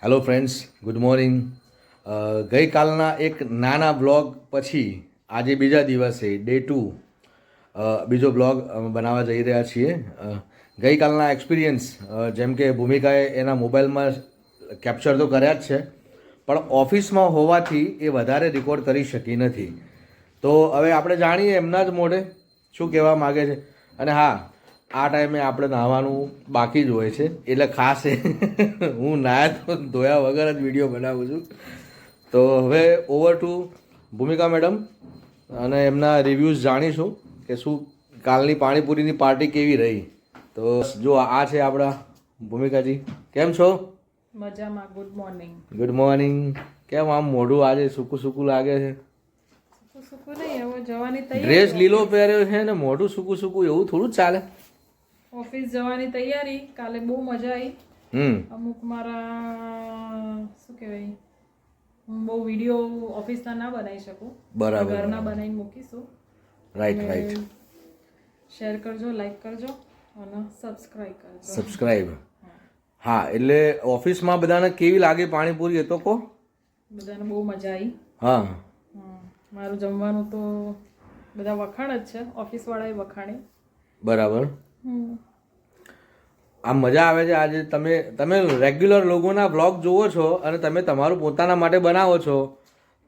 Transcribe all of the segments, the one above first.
Hello friends, good morning. ગઈકાલના એક નાના બ્લોગ પછી આજે બીજા દિવસે ડે 2 બીજો બ્લોગ અમે બનાવવા જઈ રહ્યા છીએ. ગઈકાલના એક્સપિરિયન્સ જેમ કે ભૂમિકાએ એના મોબાઈલમાં કેપ્ચર તો કર્યા જ છે, પણ ઓફિસમાં હોવાથી એ વધારે રેકોર્ડ કરી શકી નથી. તો હવે આપણે જાણીએ એમના જ મોઢે શું કહેવા માગે છે. અને હા, આ ટાઈમે આપણે નાહવાનું બાકી જ હોય છે, એટલે ખાસ હું નાહ્યા તો ધોયા વગર જ વિડીયો બનાવું છું. તો હવે ઓવર ટુ ભૂમિકા મેડમ અને એમના રિવ્યૂઝ જાણીશું કે શું કાલની પાણીપુરીની પાર્ટી કેવી રહી. તો જો આ છે આપણા ભૂમિકાજી. કેમ છો? મજામાં. Good morning. Good morning. કેમ આમ મોઢું આજે સૂકું સૂકું લાગે છે? સૂકું નહીં, હવે જવાની તૈયારી. ડ્રેસ લીલો પહેર્યો છે ને મોઢું સૂકું સૂકું, એવું થોડું જ ચાલે. ઓફિસ જવાની તૈયારી. કાલે બહુ મજા આવી. અમુક મારા શું કહેવાય, હું બહુ વિડીયો ઓફિસના ના બનાવી શકું, બરાબર, ઘરના બનાવીને મૂકીશું. રાઈટ. શેર કરજો, લાઈક કરજો અને સબસ્ક્રાઇબ કરજો. સબસ્ક્રાઇબ. હા, એટલે ઓફિસમાં બધાને કેવી લાગે પાણીપુરી એ તો કહો. બધાને બહુ મજા આવી. હા, મારું જમવાનું તો બધા વખાણ જ છે, ઓફિસવાળાએ વખાણી. બરાબર. આમ મજા આવે છે. આજે તમે રેગ્યુલર લોકોના બ્લોગ જુઓ છો અને તમે તમારું પોતાના માટે બનાવો છો,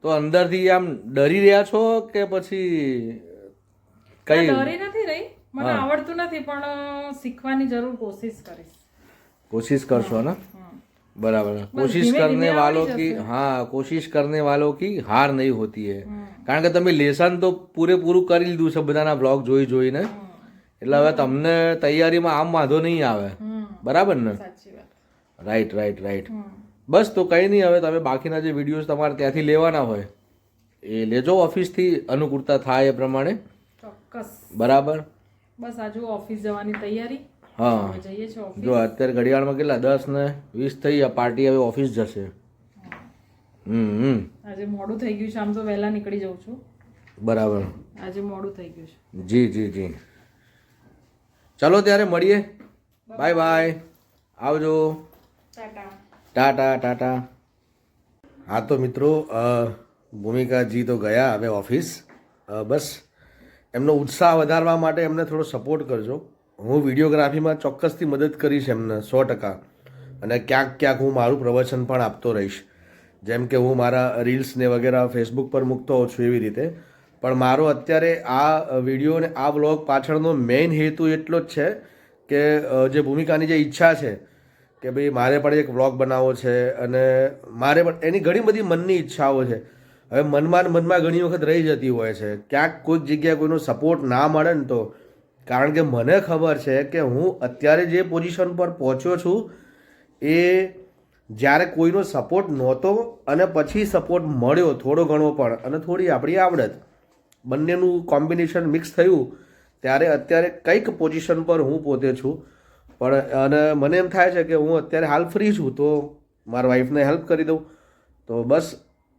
તો અંદરથી આમ ડરી રહ્યા છો કે પછી કઈ? ડરી નથી રહી, મને આવડતું નથી, પણ શીખવાની જરૂર કોશિશ કરશો ને? बराबर. कोशिश करने वालों की हार नहीं होती है. કારણ કે તમે લેસન તો પૂરેપૂરું કરી લીધું છે બધાના બ્લોગ જોઈને, એટલે હવે તમને તૈયારીમાં આમ વાંધો નહીં આવે. બરાબર ને? રાઈટ. બસ તો કંઈ નહીં, હવે તમે બાકીના જે વિડીયોઝ તમારે ત્યાંથી લેવાના હોય એ લેજો, ઓફિસથી અનુકૂળતા થાય એ પ્રમાણે. ચોક્કસ. બરાબર. બસ આજુ ઓફિસ જવાની તૈયારી. હા, જઈએ છીએ ઓફિસ. જો અત્યારે ઘડિયાળમાં કેટલા 10:20 થઈ, આ પાર્ટી હવે ઓફિસ જશે. આજે મોડું થઈ ગયું છે, આમ તો વહેલા નીકળી જાઉં છું. બરાબર. આજે મોડું થઈ ગયું છે. જી. ચલો ત્યારે મળીએ. બાય. આવજો. ટાટા. હા તો મિત્રો, ભૂમિકાજી તો ગયા હવે ઓફિસ. બસ એમનો ઉત્સાહ વધારવા માટે એમને થોડો સપોર્ટ કરજો. હું વિડીયોગ્રાફીમાં ચોક્કસથી મદદ કરીશ એમને 100%. અને ક્યાંક હું મારું પ્રવચન પણ આપતો રહીશ, જેમ કે હું મારા રીલ્સને વગેરે ફેસબુક પર મૂકતો હોઉં છું એવી રીતે. પણ મારો અત્યારે આ વિડીયો અને આ વ્લોગ પાછળનો મેઇન હેતુ એટલો જ છે કે જે ભૂમિકાની જે ઈચ્છા છે કે ભાઈ મારે પણ એક વ્લોગ બનાવવો છે, અને મારે પણ એની ઘણી બધી મનની ઈચ્છાઓ છે. હવે મનમાં ઘણી વખત રહી જતી હોય છે, ક્યાંક કોઈક જગ્યાએ કોઈનો સપોર્ટ ના મળે ને, તો કારણ કે મને ખબર છે કે હું અત્યારે જે પોઝિશન પર પહોંચ્યો છું એ જ્યારે કોઈનો સપોર્ટ નહોતો અને પછી સપોર્ટ મળ્યો થોડો ઘણો પણ, અને થોડી આપણી આવડત, બંનેનું કોમ્બિનેશન મિક્સ થયું, ત્યારે અત્યારે કંઈક પોઝિશન પર હું પોતે છું. પણ અને મને એમ થાય છે કે હું અત્યારે હાલ ફ્રી છું, તો મારા વાઈફને હેલ્પ કરી દઉં. તો બસ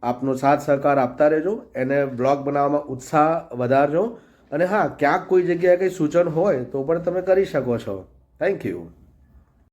આપનો સાથ સહકાર આપતા રહેજો, એને બ્લોગ બનાવવામાં ઉત્સાહ વધારજો. અને હા, ક્યાંક કોઈ જગ્યાએ કંઈ સૂચન હોય તો પણ તમે કરી શકો છો. Thank you.